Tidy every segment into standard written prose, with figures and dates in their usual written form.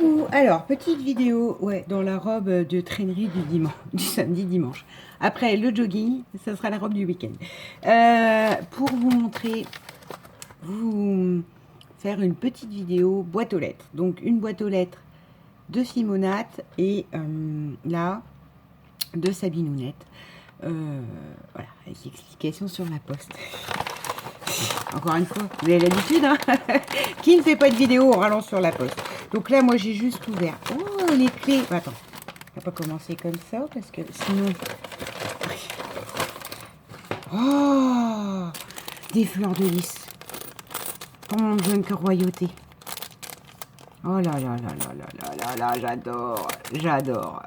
Coucou, alors petite vidéo, ouais, dans la robe de traînerie du dimanche, du samedi dimanche. Après le jogging, ça sera la robe du week-end. Pour vous montrer, vous faire une petite vidéo boîte aux lettres. Donc une boîte aux lettres de Simonate et là de Sabinounette. Voilà, avec l'explication sur la poste. Encore une fois, vous avez l'habitude, hein. Qui ne fait pas de vidéo en rallant sur la poste. Donc là, moi, j'ai juste ouvert. Oh, les clés. Attends, on va pas commencer comme ça, parce que sinon... Oh, des fleurs de lys. Tant de jaune que royauté. Oh là là là là là là là là, j'adore, j'adore.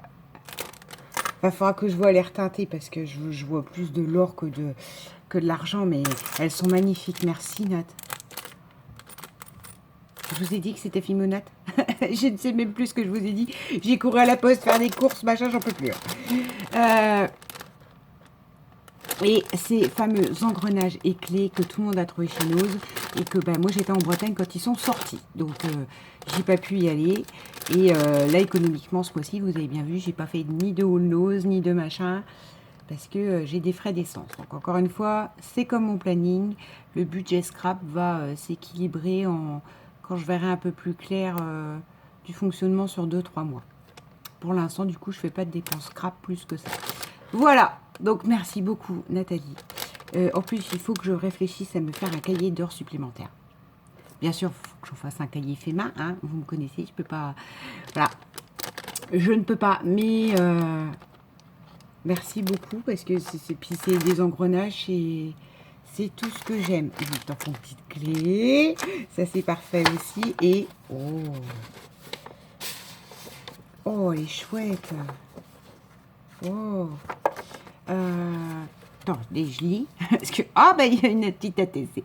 Il faudra que je vois les reteinter, parce que je vois plus de l'or que de l'argent, mais elles sont magnifiques. Merci, Nat. Je vous ai dit que c'était Simonate. Je ne sais même plus ce que je vous ai dit. J'ai couru à la poste faire des courses, machin, j'en peux plus. Et ces fameux engrenages et clés que tout le monde a trouvé chez Nose et que moi j'étais en Bretagne quand ils sont sortis. Donc j'ai pas pu y aller. Et là économiquement ce mois-ci, vous avez bien vu, j'ai pas fait ni de haul Nose ni de machin. Parce que j'ai des frais d'essence. Donc encore une fois, c'est comme mon planning. Le budget scrap va s'équilibrer quand je verrai un peu plus clair du fonctionnement sur 2-3 mois. Pour l'instant, du coup, je fais pas de dépenses scrap plus que ça. Voilà. Donc merci beaucoup, Nathalie. En plus, il faut que je réfléchisse à me faire un cahier d'heures supplémentaires. Bien sûr, il faut que je fasse un cahier fait main. Hein. Vous me connaissez, je peux pas... Voilà. Je ne peux pas, mais... Merci beaucoup parce que c'est des engrenages et c'est tout ce que j'aime. Dans mon petite clé, ça c'est parfait aussi. Et oh, elle est chouette. Oh, attendez, je lis parce que il y a une petite ATC.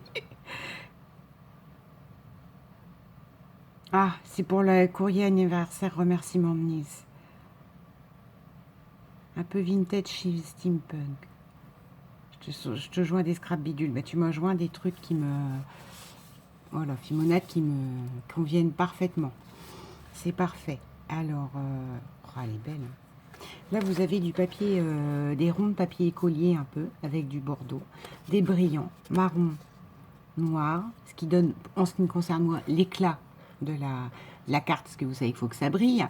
Ah, c'est pour le courrier anniversaire remerciement de Nice. Un peu vintage chez steampunk. Je te joins des scrap bidules. Tu m'as joint des trucs qui me... Voilà, Simonate qui me conviennent parfaitement. C'est parfait. Alors, elle est belle. Hein. Là, vous avez du papier, des ronds de papier écolier un peu, avec du bordeaux. Des brillants, marron, noir. Ce qui donne, en ce qui me concerne moi, l'éclat de la carte. Parce que vous savez qu'il faut que ça brille.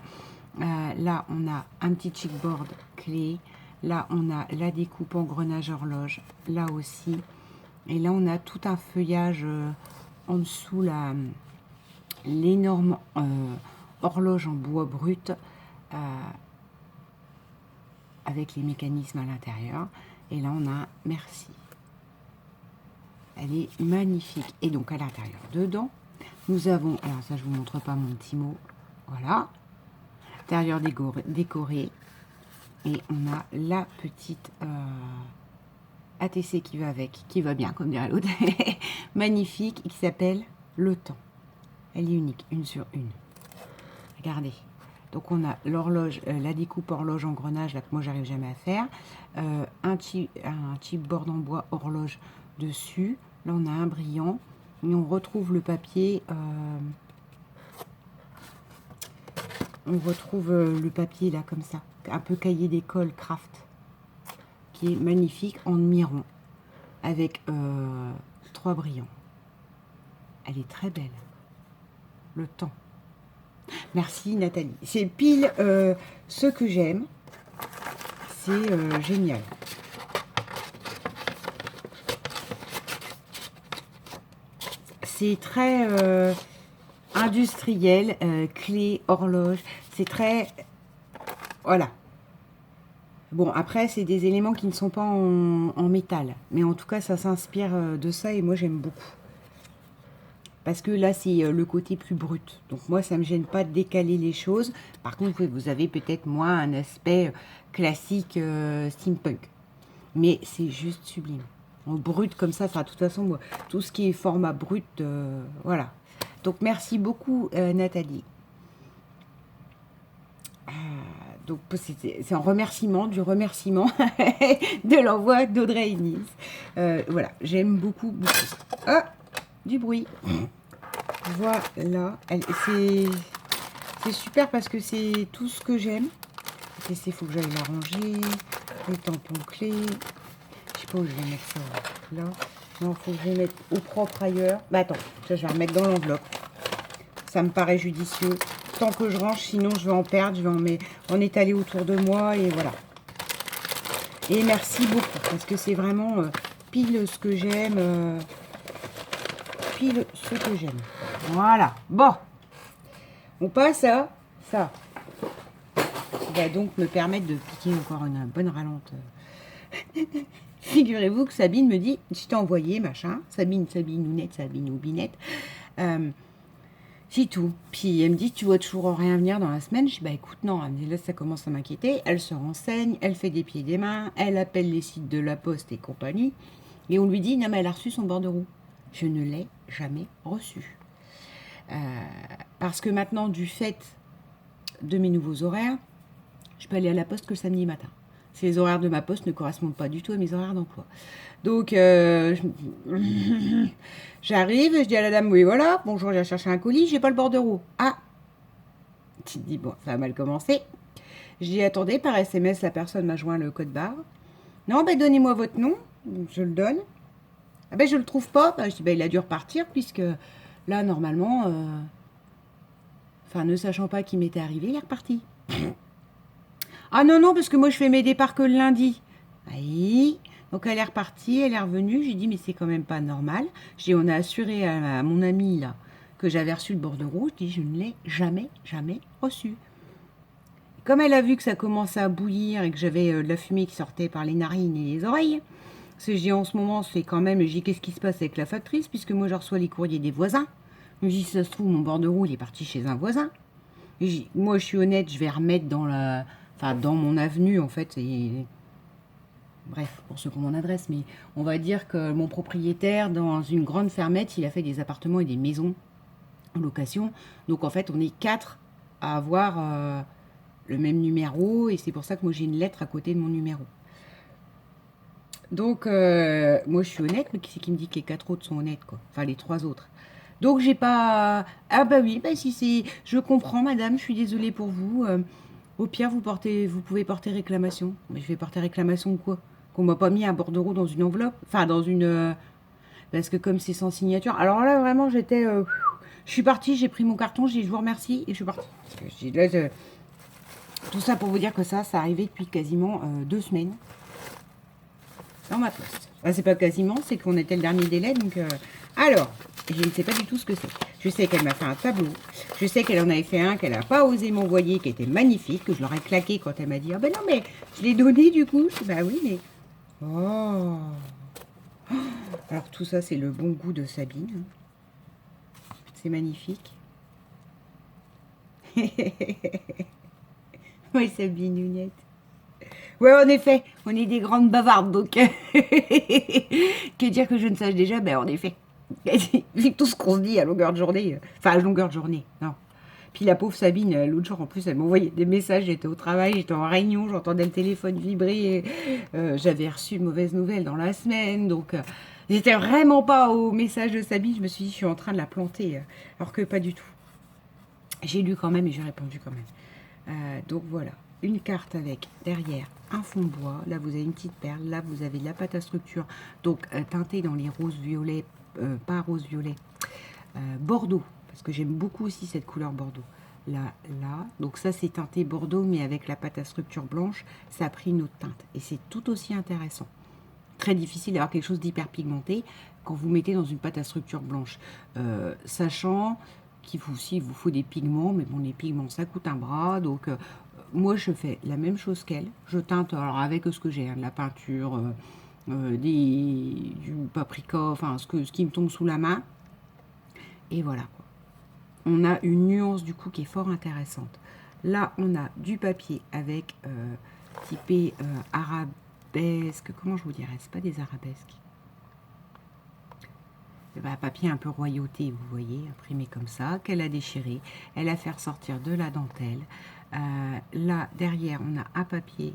Là, on a un petit chipboard clé. Là, on a la découpe engrenage horloge. Là aussi. Et là, on a tout un feuillage en dessous, l'énorme horloge en bois brut avec les mécanismes à l'intérieur. Et là, on a un merci. Elle est magnifique. Et donc, à l'intérieur, dedans, nous avons... Alors, ça, je vous montre pas mon petit mot. Voilà. Intérieur décoré. Et on a la petite ATC qui va avec, qui va bien, comme dirait l'autre. Magnifique, qui s'appelle Le Temps. Elle est unique, une sur une. Regardez. Donc on a l'horloge, la découpe horloge engrenage, là que moi j'arrive jamais à faire. Un chipboard en bois horloge dessus. Là on a un brillant. Et on retrouve le papier... on retrouve le papier là comme ça, un peu cahier d'école craft, qui est magnifique en demi-rond, avec 3 brillants. Elle est très belle. Le temps. Merci Nathalie. C'est pile ce que j'aime. C'est génial. C'est très... industriel, clé, horloge, c'est très... Voilà. Bon, après, c'est des éléments qui ne sont pas en métal. Mais en tout cas, ça s'inspire de ça et moi, j'aime beaucoup. Parce que là, c'est le côté plus brut. Donc moi, ça ne me gêne pas de décaler les choses. Par contre, vous avez peut-être moins un aspect classique steampunk. Mais c'est juste sublime. En brut comme ça, de toute façon, moi, tout ce qui est format brut, voilà. Donc, merci beaucoup, Nathalie. Donc, c'est un remerciement du remerciement de l'envoi d'Audrey et Nice. Voilà, j'aime beaucoup, beaucoup. Ah, du bruit. Voilà, C'est super parce que c'est tout ce que j'aime. Il faut que j'aille la ranger. Les tampons clés. Je sais pas où je vais mettre ça. Là. Non, il faut que je les mette au propre ailleurs. Bah attends, ça je vais remettre dans l'enveloppe. Ça me paraît judicieux. Tant que je range, sinon je vais en perdre. Je vais en étaler autour de moi et voilà. Et merci beaucoup parce que c'est vraiment pile ce que j'aime. Pile ce que j'aime. Voilà. Bon. On passe à ça. Qui va donc me permettre de piquer encore une bonne rallante. Figurez-vous que Sabine me dit, je t'ai envoyé, machin. Sabine, Sabinounette, Sabine ou Binette. C'est tout. Puis elle me dit, tu vois toujours rien venir dans la semaine. Je dis, bah écoute, non. Elle me dit, là, ça commence à m'inquiéter. Elle se renseigne, elle fait des pieds et des mains, elle appelle les sites de la Poste et compagnie. Et on lui dit, non, mais elle a reçu son bordereau. Je ne l'ai jamais reçu. Parce que maintenant, du fait de mes nouveaux horaires, je peux aller à la Poste que le samedi matin. Les horaires de ma poste ne correspondent pas du tout à mes horaires d'emploi. Donc, j'arrive, je dis à la dame, oui, voilà, bonjour, j'ai cherché un colis, j'ai pas le bordereau. Ah, tu te dis, bon, ça a mal commencé. Je dis, attendez, par SMS, la personne m'a joint le code barre. Non, ben, donnez-moi votre nom. Je le donne. Ah ben, je le trouve pas. Ben, je dis, ben, il a dû repartir, puisque là, normalement, ne sachant pas qu'il m'était arrivé, il est reparti. Ah non, non, parce que moi, je fais mes départs que le lundi. Oui. Donc, elle est repartie, elle est revenue. J'ai dit, mais c'est quand même pas normal. J'ai on a assuré à mon ami, là, que j'avais reçu le bordereau. Je dis, je ne l'ai jamais, jamais reçu. Comme elle a vu que ça commençait à bouillir et que j'avais de la fumée qui sortait par les narines et les oreilles, parce que je dis, en ce moment, c'est quand même, je dis, qu'est-ce qui se passe avec la factrice, puisque moi, je reçois les courriers des voisins. Je dis, si ça se trouve, mon bordereau, il est parti chez un voisin. Je dis, moi, je suis honnête, je vais remettre dans la... Enfin, dans mon avenue, en fait, et... Bref, pour ceux qui ont mon adresse, mais on va dire que mon propriétaire, dans une grande fermette, il a fait des appartements et des maisons en location. Donc, en fait, on est 4 à avoir le même numéro, et c'est pour ça que moi, j'ai une lettre à côté de mon numéro. Donc, moi, je suis honnête, mais qui c'est qui me dit que les 4 autres sont honnêtes, quoi? Enfin, les 3 autres. Donc, j'ai pas... Ah bah oui, bah si c'est... Je comprends, madame, je suis désolée pour vous. Au pire, vous pouvez porter réclamation. Mais je vais porter réclamation de quoi? Qu'on m'a pas mis un bordereau dans une enveloppe? Enfin, dans une... parce que comme c'est sans signature... Alors là, vraiment, j'étais... je suis partie, j'ai pris mon carton, j'ai dit je vous remercie, et je suis partie. Parce que là, tout ça pour vous dire que ça arrivait depuis quasiment 2 semaines. Dans ma poste. Enfin, c'est pas quasiment, c'est qu'on était le dernier délai, donc... Alors, je ne sais pas du tout ce que c'est. Je sais qu'elle m'a fait un tableau. Je sais qu'elle en avait fait un qu'elle n'a pas osé m'envoyer, qui était magnifique, que je l'aurais claqué quand elle m'a dit « Ah ben non, mais je l'ai donné du coup. » Bah oui, mais... Oh. Alors tout ça, c'est le bon goût de Sabine. C'est magnifique. Oui, Sabine Nounette. Ouais, en effet, on est des grandes bavardes, donc... que dire que je ne sache déjà? Ben, en effet. C'est tout ce qu'on se dit à longueur de journée. Enfin, à longueur de journée, non. Puis la pauvre Sabine, l'autre jour, en plus, elle m'envoyait des messages. J'étais au travail, j'étais en réunion, j'entendais le téléphone vibrer. J'avais reçu une mauvaise nouvelle dans la semaine, donc... j'étais vraiment pas au message de Sabine. Je me suis dit, je suis en train de la planter, alors que pas du tout. J'ai lu quand même et j'ai répondu quand même. Donc voilà, une carte avec derrière un fond de bois. Là, vous avez une petite perle. Là, vous avez de la pâte à structure, donc teintée dans les roses violets, pas rose violet, bordeaux, parce que j'aime beaucoup aussi cette couleur bordeaux. Là, là, donc ça c'est teinté bordeaux, mais avec la pâte à structure blanche, ça a pris une autre teinte et c'est tout aussi intéressant. Très difficile d'avoir quelque chose d'hyper pigmenté quand vous mettez dans une pâte à structure blanche, sachant qu'il faut aussi, il vous faut des pigments, mais bon, les pigments ça coûte un bras, donc moi je fais la même chose qu'elle, je teinte alors avec ce que j'ai, hein, de la peinture, du paprika, enfin ce qui me tombe sous la main, et voilà quoi. On a une nuance du coup qui est fort intéressante. Là on a du papier avec typé arabesque, comment je vous dirais, c'est pas des arabesques. Ben, papier un peu royauté, vous voyez, imprimé comme ça, qu'elle a déchiré. Elle a fait ressortir de la dentelle. Là, derrière, on a un papier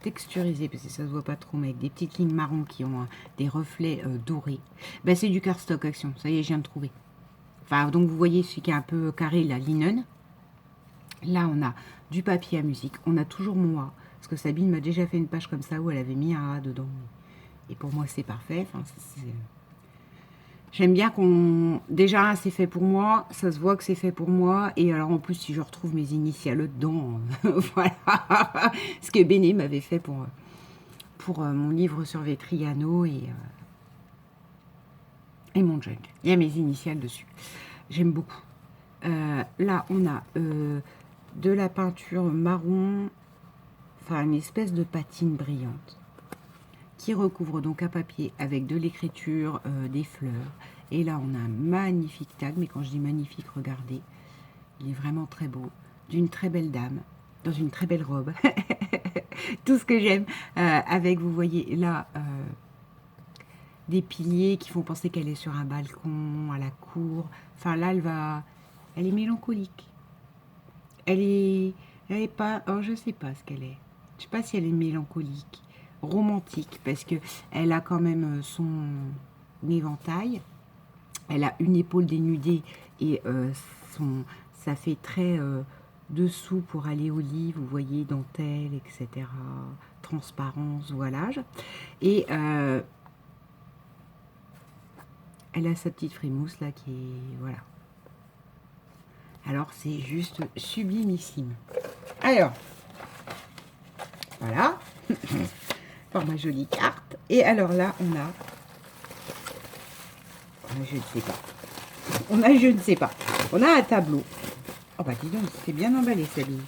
texturisé, parce que ça se voit pas trop, mais avec des petites lignes marron qui ont des reflets dorés. Ben, c'est du cardstock action, ça y est, je viens de trouver. Enfin, donc vous voyez celui qui est un peu carré, la linen. Là, on a du papier à musique. On a toujours mon A. Parce que Sabine m'a déjà fait une page comme ça où elle avait mis un A dedans. Et pour moi, c'est parfait. Enfin, j'aime bien qu'on... Déjà, c'est fait pour moi. Ça se voit que c'est fait pour moi. Et alors, en plus, si je retrouve mes initiales dedans, voilà. Ce que Béné m'avait fait pour mon livre sur Vetriano et mon junk. Il y a mes initiales dessus. J'aime beaucoup. Là, on a de la peinture marron, enfin une espèce de patine brillante, qui recouvre donc un papier avec de l'écriture, des fleurs. Et là, on a un magnifique tag, mais quand je dis magnifique, regardez, il est vraiment très beau, d'une très belle dame, dans une très belle robe. Tout ce que j'aime, avec, vous voyez, là, des piliers qui font penser qu'elle est sur un balcon, à la cour. Enfin, là, elle est mélancolique. Elle est pas, oh, je sais pas ce qu'elle est. Je sais pas si elle est mélancolique, romantique, parce que elle a quand même son éventail. Elle a une épaule dénudée et ça fait très dessous pour aller au lit, vous voyez, dentelle, etc. Transparence, voilage. Et elle a sa petite frimousse là qui est, voilà. Alors c'est juste sublimissime. Alors, voilà. Pour ma jolie carte. Et alors là, on a... je ne sais pas. Je ne sais pas. On a un tableau. Oh bah dis donc, c'était bien emballé, Sabine.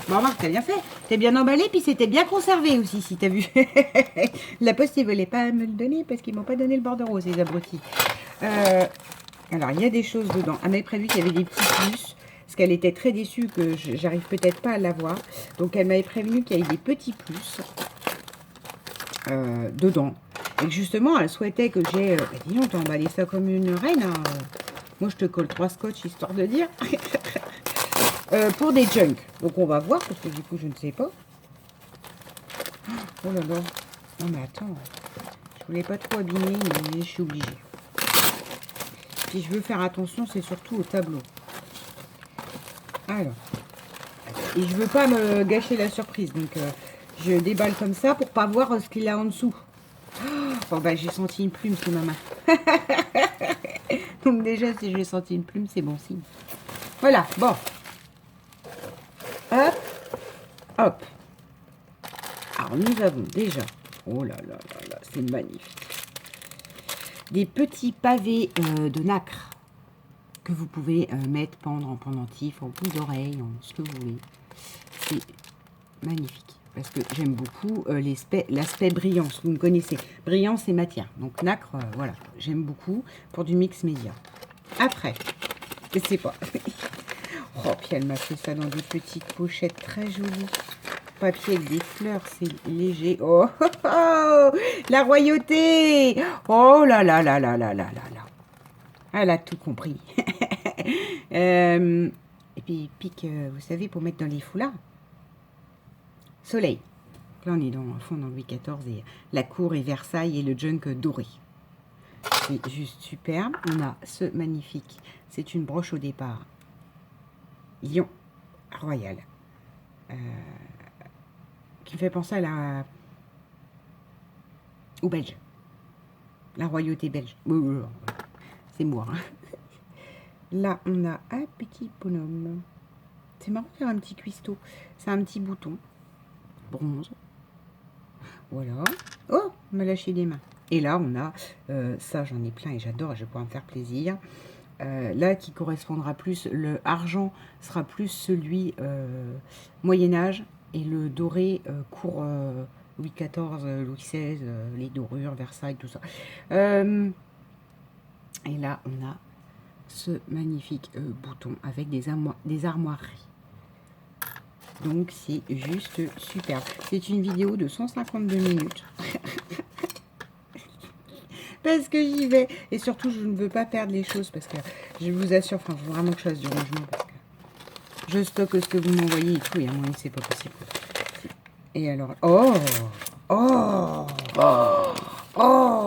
Bon, remarque, t'as bien fait. T'es bien emballé, puis c'était bien conservé aussi, si t'as vu. La poste, ils ne voulaient pas me le donner parce qu'ils m'ont pas donné le bordereau, ces abrutis. Alors, il y a des choses dedans. Elle m'avait prévu qu'il y avait des petits plus, parce qu'elle était très déçue que j'arrive peut-être pas à l'avoir. Donc, elle m'avait prévenu qu'il y avait des petits plus dedans. Et que justement, elle souhaitait que j'ai... dis donc, t'as emballé ça comme une reine. Hein. Moi, je te colle 3 scotch, histoire de dire. Pour des junk. Donc, on va voir, parce que du coup, je ne sais pas. Oh là là. Non, mais attends. Je voulais pas trop abîmer, mais je suis obligée. Si je veux faire attention, c'est surtout au tableau. Alors. Et je veux pas me gâcher la surprise. Donc, je déballe comme ça pour pas voir ce qu'il y a en dessous. Bon, bah, j'ai senti une plume sous ma main. Donc, déjà, si j'ai senti une plume, c'est bon signe. Voilà, bon. Hop. Hop. Alors, nous avons déjà... Oh là là là là, c'est magnifique. Des petits pavés de nacre que vous pouvez mettre, pendre en pendentif, en boucle d'oreille, en ce que vous voulez. C'est magnifique. Parce que j'aime beaucoup l'aspect brillance. Vous me connaissez. Brillance et matière. Donc, nacre, voilà. J'aime beaucoup pour du mix média. Après, je sais pas. Oh, puis elle m'a fait ça dans des petites pochettes très jolies. Papier avec des fleurs, c'est léger. Oh, oh, oh, la royauté. Oh là là là là là là là là. Elle a tout compris. Et puis, pique, vous savez, pour mettre dans les foulards. Soleil. Là, on est dans, à fond dans Louis XIV et la cour et Versailles et le junk doré. C'est juste superbe. On a ce magnifique. C'est une broche au départ. Lion Royal. Qui me fait penser à la... aux Belges. La royauté belge. C'est moi. Hein. Là, on a un petit bonhomme. C'est marrant de faire un petit cuistot. C'est un petit bouton. Bronze. Voilà. Oh, on m'a lâché des mains. Et là, on a... ça, j'en ai plein et j'adore. Je vais pouvoir me faire plaisir. Là, qui correspondra plus... Le argent sera plus celui Moyen-Âge. Et le doré court Louis XIV, Louis XVI, les dorures, Versailles, tout ça. Et là, on a ce magnifique bouton avec des armoiries. Donc, c'est juste superbe. C'est une vidéo de 152 minutes. Parce que j'y vais. Et surtout, je ne veux pas perdre les choses. Parce que je vous assure, enfin, il faut vraiment que je fasse du rangement. Parce que je stocke ce que vous m'envoyez et tout. Et à moi, c'est pas possible. Et alors... Oh. Oh. Oh. Oh.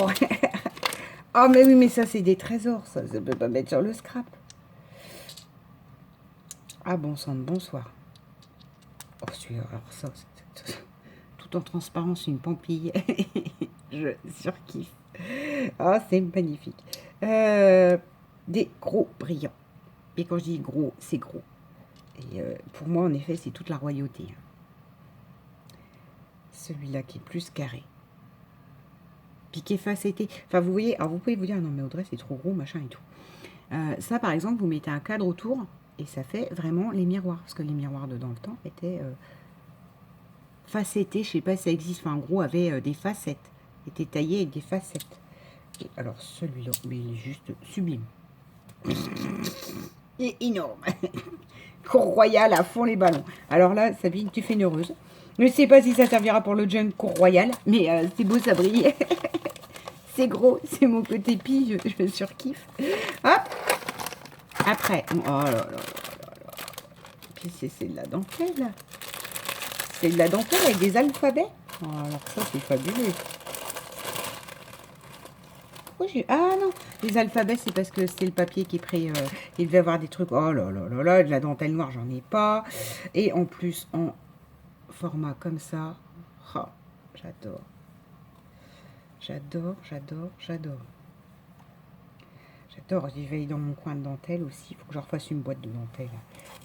Oh, mais oui, mais ça, c'est des trésors. Ça ne peut pas mettre sur le scrap. Ah, bon sang, bonsoir. celui-là, alors ça, tout en transparence, une pampille. Je surkiffe. Ah, c'est magnifique. Des gros brillants. Et quand je dis gros, c'est gros. Et pour moi, en effet, c'est toute la royauté. Celui-là qui est plus carré. Piqué facetté. Enfin, vous voyez, alors vous pouvez vous dire, non mais Audrey, c'est trop gros, machin et tout. Ça, par exemple, vous mettez un cadre autour et ça fait vraiment les miroirs. Parce que les miroirs de dans le temps étaient facettés. Je sais pas si ça existe. Enfin, en gros, avait des facettes. Était taillé avec des facettes. Et alors, celui-là, mais il est juste sublime. Il est énorme. Cour royale à fond les ballons. Alors là, Sabine, tu fais une heureuse. Je ne sais pas si ça servira pour le junk Cour royale, mais c'est beau, ça brille. C'est gros, c'est mon côté pige, je surkiffe. Hop. Après, oh là là là là. Puis c'est de la dentelle. C'est de la dentelle avec des alphabets. Oh, alors ça, c'est fabuleux. Ah non, les alphabets, c'est parce que c'est le papier qui est prêt. Il devait avoir des trucs. Oh là là là là, de la dentelle noire, j'en ai pas. Et en plus, en format comme ça. Oh, j'adore. J'adore, j'adore, j'adore. J'adore. Je vais aller dans mon coin de dentelle aussi. Il faut que je refasse une boîte de dentelle.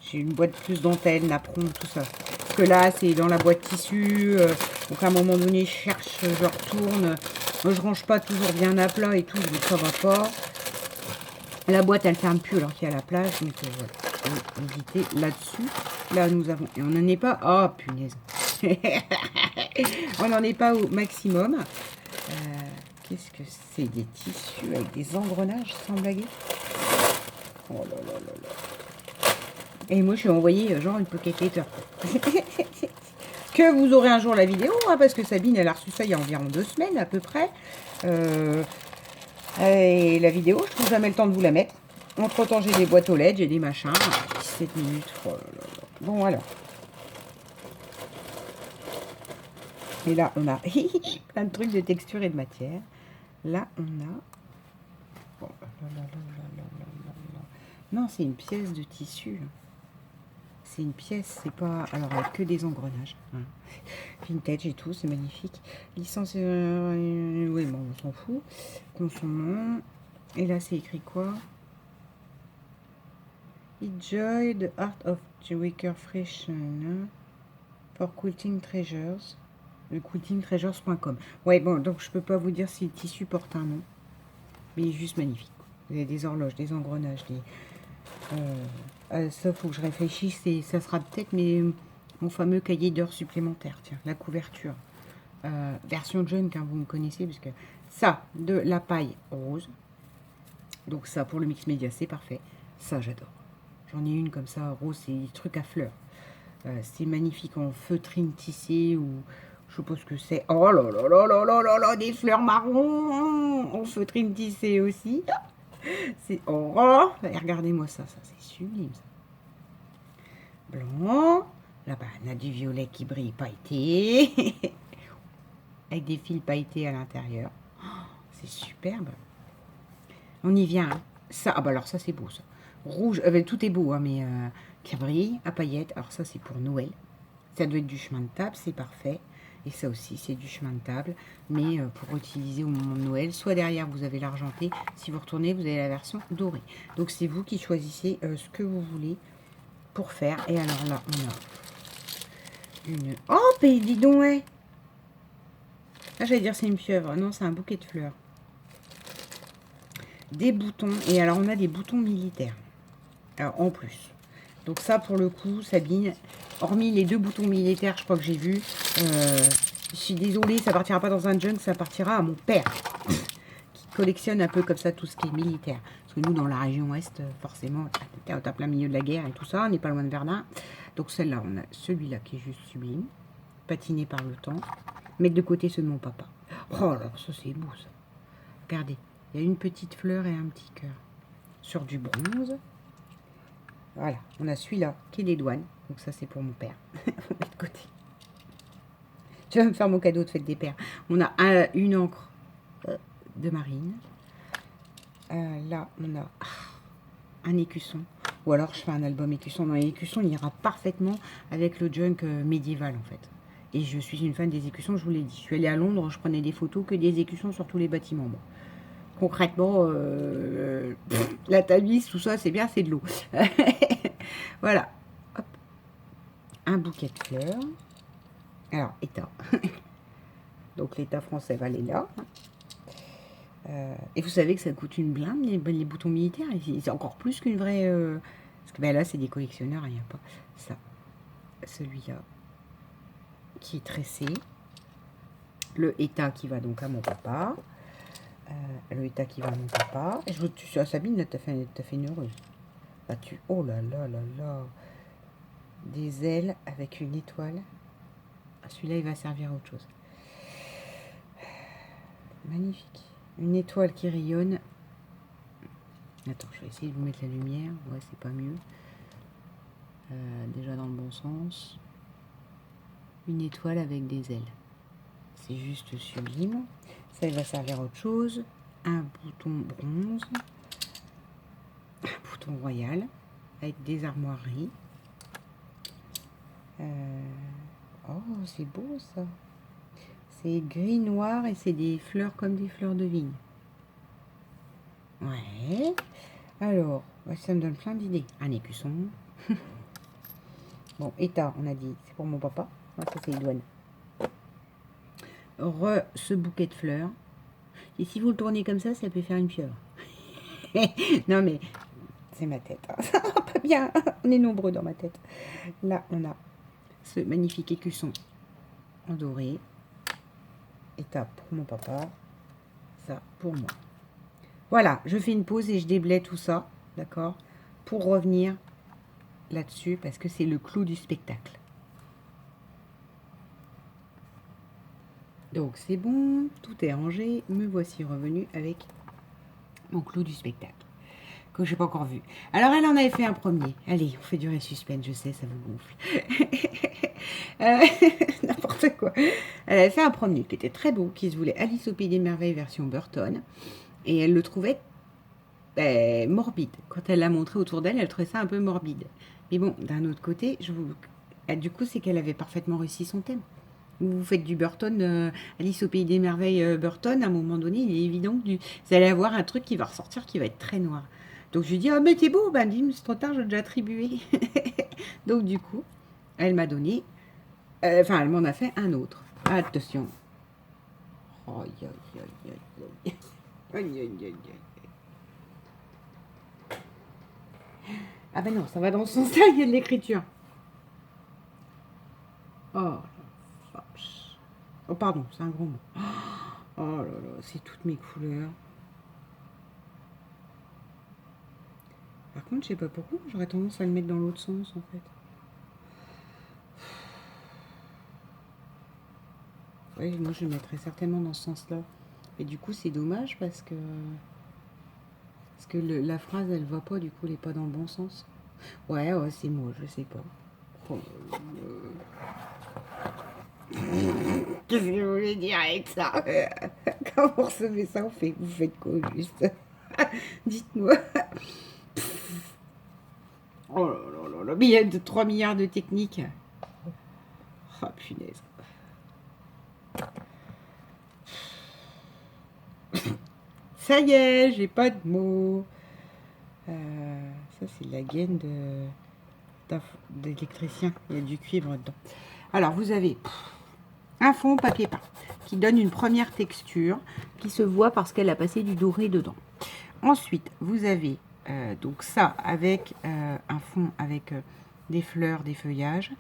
J'ai une boîte plus dentelle, napperon, tout ça. Parce que là, c'est dans la boîte tissu. Donc à un moment donné, je cherche, je retourne. Moi, je range pas toujours bien à plat et tout, donc ça va pas. La boîte, elle ferme plus alors qu'il y a la place. Donc voilà, éviter là-dessus. Là, nous avons... Et on n'en est pas... Oh, punaise. On n'en est pas au maximum. Qu'est-ce que c'est? Des tissus avec des engrenages, sans blaguer. Oh là là là là. Et moi, je suis envoyée genre une pocket letter. Que vous aurez un jour la vidéo, hein, parce que Sabine, elle a reçu ça il y a environ 2 semaines à peu près. Et la vidéo, je trouve jamais le temps de vous la mettre. Entre temps, j'ai des boîtes aux LED, j'ai des machins. 17 minutes. Oh là là là. Bon, alors. Et là, on a plein de trucs de texture et de matière. Là, on a... Oh là là là là là là là. Non, c'est une pièce de tissu. C'est une pièce, c'est pas... Alors, avec que des engrenages. Hein. Vintage et tout, c'est magnifique. Licence... oui, bon, on s'en fout. Dans son nom. Et là, c'est écrit quoi? Enjoy the art of the wicker fresh for quilting treasures. Le quiltingtreasures.com. Ouais, bon, donc je peux pas vous dire si le tissu porte un nom. Mais il est juste magnifique. Vous avez des horloges, des engrenages, des... ça, faut que je réfléchisse. Et ça sera peut-être mon fameux cahier d'heures supplémentaires. Tiens, la couverture. Version junk, hein, vous me connaissez, puisque ça, de la paille rose. Donc ça, pour le mix média, c'est parfait. Ça, j'adore. J'en ai une comme ça, rose, c'est des trucs à fleurs. C'est magnifique en feutrine tissée ou... Je sais pas ce que c'est. Oh là là là là là là là, des fleurs marron en feutrine tissée aussi. C'est... Oh, regardez-moi ça, ça c'est sublime ça. Blanc. Là-bas, on a du violet qui brille pailleté. Avec des fils pailletés à l'intérieur. Oh, c'est superbe. On y vient. Hein. Ça, ah bah alors ça c'est beau ça. Rouge, tout est beau, hein, mais qui brille à paillettes. Alors ça c'est pour Noël. Ça doit être du chemin de table, c'est parfait. Et ça aussi, c'est du chemin de table, mais pour utiliser au moment de Noël. Soit derrière, vous avez l'argenté. Si vous retournez, vous avez la version dorée. Donc, c'est vous qui choisissez ce que vous voulez pour faire. Et alors là, on a une... Oh, mais dis donc, ouais. Ah, j'allais dire c'est une pieuvre. Non, c'est un bouquet de fleurs. Des boutons. Et alors, on a des boutons militaires. Alors, en plus. Donc ça, pour le coup, Sabine, hormis les 2 boutons militaires, je crois que j'ai vu, je suis désolée, ça partira pas dans un junk, ça partira à mon père, qui collectionne un peu comme ça tout ce qui est militaire. Parce que nous, dans la région Ouest, forcément, on est à plein milieu de la guerre et tout ça, on n'est pas loin de Verdun. Donc celle-là, on a celui-là qui est juste sublime, patiné par le temps, mettre de côté ceux de mon papa. Oh là, ça c'est beau ça. Regardez, il y a une petite fleur et un petit cœur. Sur du bronze. Voilà, on a celui-là qui est des douanes. Donc ça, c'est pour mon père. Faut mettre de côté. Tu vas me faire mon cadeau de fête des pères. On a une encre de marine. Là, on a un écusson. Ou alors je fais un album écusson. Dans les écussons, il ira parfaitement avec le junk médiéval en fait. Et je suis une fan des écussons, je vous l'ai dit. Je suis allée à Londres, je prenais des photos que des écussons sur tous les bâtiments. Bon. Concrètement, la Tamise, tout ça, c'est bien, c'est de l'eau. Voilà. Hop. Un bouquet de fleurs. Alors, état. Donc l'état français va aller là. Et vous savez que ça coûte une blinde, les boutons militaires. C'est encore plus qu'une vraie... Parce que ben là, c'est des collectionneurs, il n'y a pas ça. Celui-là, qui est tressé. Le état qui va donc à mon papa. Le état qui va à mon papa. Et je veux tu Sabine, là, t'as fait une heureuse. Là, oh là là là là. Des ailes avec une étoile. Celui-là, il va servir à autre chose. Magnifique. Une étoile qui rayonne. Attends, je vais essayer de vous mettre la lumière. Ouais, c'est pas mieux. Déjà dans le bon sens. Une étoile avec des ailes. C'est juste sublime. Ça, il va servir à autre chose. Un bouton bronze. Un bouton royal. Avec des armoiries. Oh, c'est beau ça. C'est gris noir et c'est des fleurs comme des fleurs de vigne. Ouais. Alors, ça me donne plein d'idées. Un écusson. Bon, état, on a dit, c'est pour mon papa. Ça, c'est Edouane. Ce bouquet de fleurs. Et si vous le tournez comme ça peut faire une pieuvre. Non, mais c'est ma tête. Hein. Ça va pas bien. On est nombreux dans ma tête. Là, on a ce magnifique écusson en doré. État pour mon papa. Ça pour moi. Voilà, je fais une pause et je déblaye tout ça. D'accord? Pour revenir là-dessus, parce que c'est le clou du spectacle. Donc c'est bon, tout est rangé. Me voici revenu avec mon clou du spectacle, que je n'ai pas encore vu. Alors elle en avait fait un premier. Allez, on fait durer suspense, je sais, ça vous gonfle. N'importe quoi. Elle avait fait un premier qui était très beau, qui se voulait Alice au Pays des Merveilles version Burton. Et elle le trouvait morbide. Quand elle l'a montré autour d'elle, elle trouvait ça un peu morbide. Mais bon, d'un autre côté, du coup, c'est qu'elle avait parfaitement réussi son thème. Vous faites du Burton, Alice au Pays des Merveilles Burton, à un moment donné, il est évident que vous allez avoir un truc qui va ressortir qui va être très noir. Donc je lui dis, ah mais t'es beau, ben dis, c'est trop tard, j'ai déjà attribué. Donc du coup, elle m'a donné, enfin elle m'en a fait un autre. Attention. Aïe, aïe, aïe, aïe, aïe. Aïe, aïe, aïe, aïe. Ah ben non, ça va dans ce sens-là, il y a de l'écriture. Oh, vache. Oh pardon, c'est un gros mot. Oh là là, c'est toutes mes couleurs. Par contre, je sais pas pourquoi, j'aurais tendance à le mettre dans l'autre sens en fait. Oui, moi je le mettrais certainement dans ce sens-là. Et du coup, c'est dommage parce que la phrase, elle va pas, du coup, elle est pas dans le bon sens. Ouais, c'est moi, je sais pas. Oh, qu'est-ce que vous voulez dire avec ça? Quand vous recevez ça, vous faites quoi juste? Dites-moi. Oh là là là là, mais il y a 3 milliards de techniques. Oh punaise. Ça y est, j'ai pas de mots. Ça, c'est la gaine d'électricien. Il y a du cuivre dedans. Alors, vous avez un fond papier peint qui donne une première texture qui se voit parce qu'elle a passé du doré dedans. Ensuite, vous avez donc ça avec un fond avec des fleurs, des feuillages,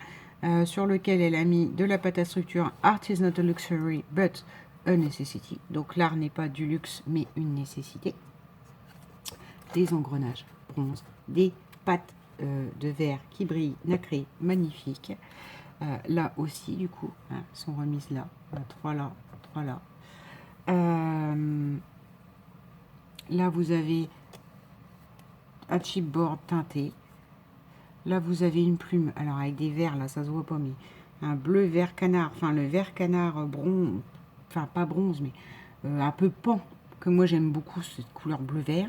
sur lequel elle a mis de la pâte à structure. Art is not a luxury, but a necessity. Donc l'art n'est pas du luxe, mais une nécessité. Des engrenages bronze, des pâtes de verre qui brillent, nacrées, magnifiques. Là aussi, du coup, hein, sont remises là. 3 là, 3 là. Là, vous avez un chipboard teinté. Là, vous avez une plume. Alors, avec des verres, là, ça se voit pas, mais un bleu vert canard. Enfin, le vert canard bronze. Enfin, pas bronze, mais un peu pan. Que moi, j'aime beaucoup, cette couleur bleu-vert.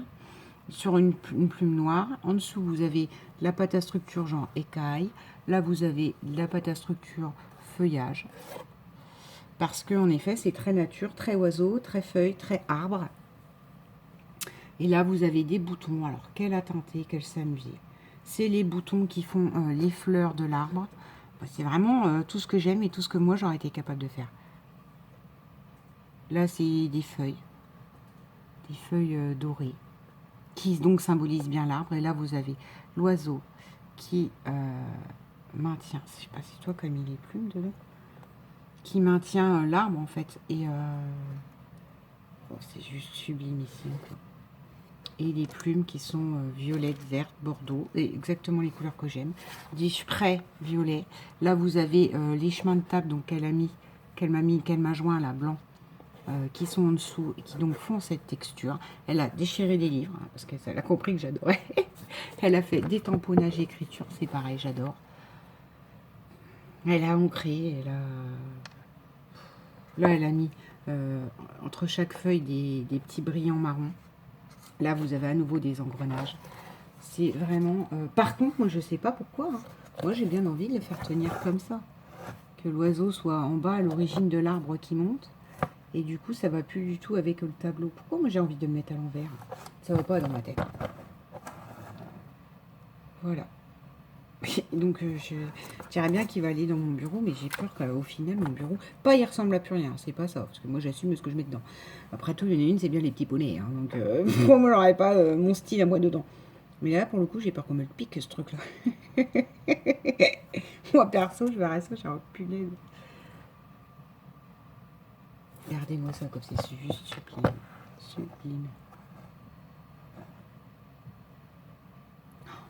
sur une plume noire. En dessous, vous avez la pâte à structure genre écaille. Là, vous avez la pâte à structure feuillage. Parce que en effet, c'est très nature, très oiseau, très feuille, très arbre. Et là, vous avez des boutons. Alors, quelle a tenté, quelle s'est amusée. C'est les boutons qui font les fleurs de l'arbre. C'est vraiment tout ce que j'aime et tout ce que moi, j'aurais été capable de faire. Là, c'est des feuilles dorées, qui donc symbolisent bien l'arbre. Et là, vous avez l'oiseau qui maintient, je sais pas si toi, comme il est plume dedans, qui maintient l'arbre, en fait. Et oh, c'est juste sublime ici, quoi. Et les plumes qui sont violettes, vertes, bordeaux, et exactement les couleurs que j'aime. Des sprays violets. Là, vous avez les chemins de table donc qu'elle m'a joint là, blanc, qui sont en dessous et qui donc font cette texture. Elle a déchiré des livres, hein, parce qu'elle a compris que j'adorais. Elle a fait des tamponnages écriture, c'est pareil, j'adore. Elle a ancré, là, elle a mis entre chaque feuille des petits brillants marrons. Là, vous avez à nouveau des engrenages. C'est vraiment... par contre, moi, je sais pas pourquoi. Hein. Moi, j'ai bien envie de le faire tenir comme ça. Que l'oiseau soit en bas, à l'origine de l'arbre qui monte. Et du coup, ça va plus du tout avec le tableau. Pourquoi moi, j'ai envie de le mettre à l'envers? Ça va pas dans ma tête. Voilà. Donc, je dirais bien qu'il va aller dans mon bureau, mais j'ai peur qu'au final, mon bureau... Pas, il ressemble à plus rien. C'est pas ça. Parce que moi, j'assume ce que je mets dedans. Après tout, il y en a une, c'est bien les petits poneys. Hein, donc, moi, j'aurais pas mon style à moi dedans. Mais là, pour le coup, j'ai peur qu'on me le pique, ce truc-là. Moi, perso, je verrais ça, j'ai un punaise. Regardez-moi ça, comme c'est juste sublime. Sublime.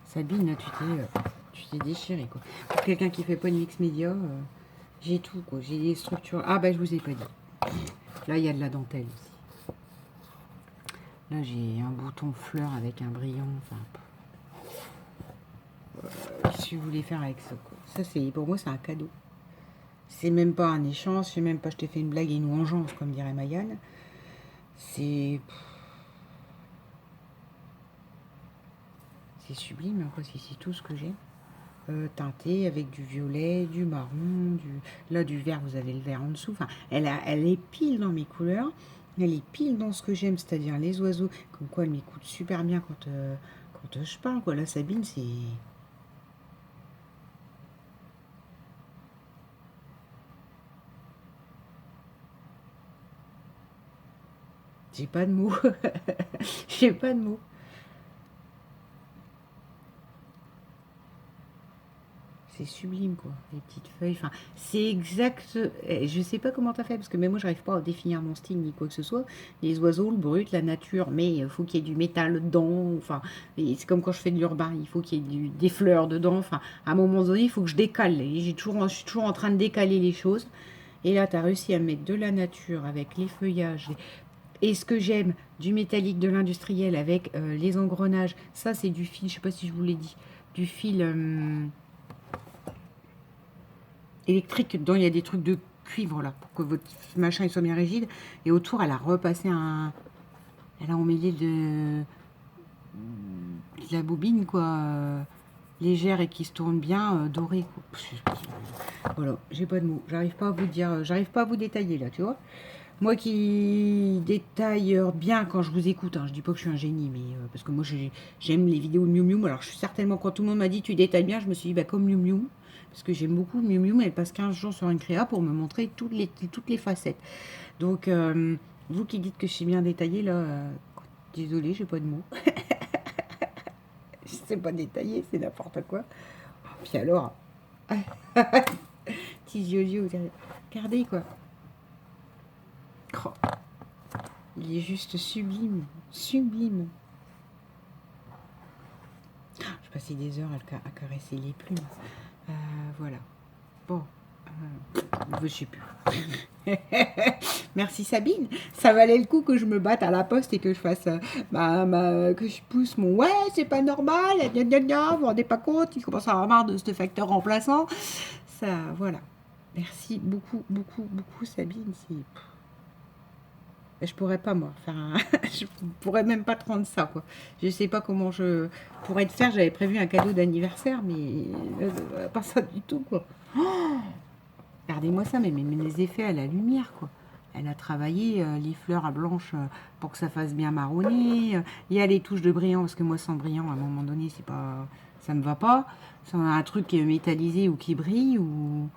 Sabine, tu t'es déchiré, quoi. Pour quelqu'un qui fait pas de mix média, j'ai tout, quoi. J'ai des structures... Ah, bah, je vous ai pas dit. Là, il y a de la dentelle aussi. Là, j'ai un bouton fleur avec un brillant, enfin... si vous voulez faire avec ça, quoi. Ça, c'est pour moi, c'est un cadeau. C'est même pas un échange, c'est même pas je t'ai fait une blague et une vengeance, comme dirait Mayane. C'est sublime, quoi. C'est tout ce que j'ai. Teinté avec du violet, du marron, là du vert, vous avez le vert en dessous. Enfin, elle est pile dans mes couleurs. Elle est pile dans ce que j'aime, c'est-à-dire les oiseaux. Comme quoi, elle m'écoute super bien quand je parle, quoi. Là, Sabine, c'est... J'ai pas de mots. J'ai pas de mots. C'est sublime, quoi. Les petites feuilles. Enfin, c'est exact. Je sais pas comment t'as fait, parce que même moi, j'arrive pas à définir mon style ni quoi que ce soit. Les oiseaux, le brut, la nature, mais il faut qu'il y ait du métal dedans. Enfin, c'est comme quand je fais de l'urbain, il faut qu'il y ait des fleurs dedans. Enfin, à un moment donné, il faut que je décale. Je suis toujours en train de décaler les choses. Et là, tu as réussi à mettre de la nature avec les feuillages. Et ce que j'aime, du métallique, de l'industriel avec les engrenages. Ça, c'est du fil, je sais pas si je vous l'ai dit. Du fil... électrique, dedans il y a des trucs de cuivre là pour que votre machin il soit bien rigide, et autour elle a repassé elle a emmêlé de la bobine, quoi, légère et qui se tourne bien, dorée, quoi. Voilà, j'ai pas de mots, j'arrive pas à vous dire, j'arrive pas à vous détailler là, tu vois. Moi qui détaille bien quand je vous écoute, hein, je dis pas que je suis un génie, mais parce que moi j'aime les vidéos de Miu Miu. Alors je suis certainement, quand tout le monde m'a dit tu détailles bien, je me suis dit bah comme Miu Miu, parce que j'aime beaucoup Miu Miu, mais elle passe 15 jours sur une créa pour me montrer toutes les facettes. Donc vous qui dites que je suis bien détaillée là, désolée, j'ai pas de mots. Je sais pas détailler, c'est n'importe quoi. Puis alors, petit yeux, regardez quoi. Oh. Il est juste sublime, sublime. Je passais des heures à caresser les plumes. Voilà. Bon, je sais plus. Merci Sabine. Ça valait le coup que je me batte à la poste et que je fasse que je pousse mon ouais, c'est pas normal. Vous vous rendez pas compte, il commence à avoir marre de ce facteur remplaçant. Ça, voilà. Merci beaucoup, beaucoup, beaucoup Sabine. Je pourrais pas, moi, faire un... je pourrais même pas te rendre ça, quoi. Je sais pas comment je pourrais te faire. J'avais prévu un cadeau d'anniversaire, mais pas ça du tout, quoi. Regardez-moi ça, mais les effets à la lumière, quoi. Elle a travaillé les fleurs à blanche pour que ça fasse bien marronner. Il y a les touches de brillant, parce que moi, sans brillant, à un moment donné, c'est pas, ça me va pas. C'est un truc qui est métallisé ou qui brille, ou...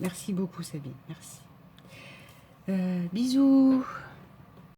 Merci beaucoup, Sabine. Merci. Bisous.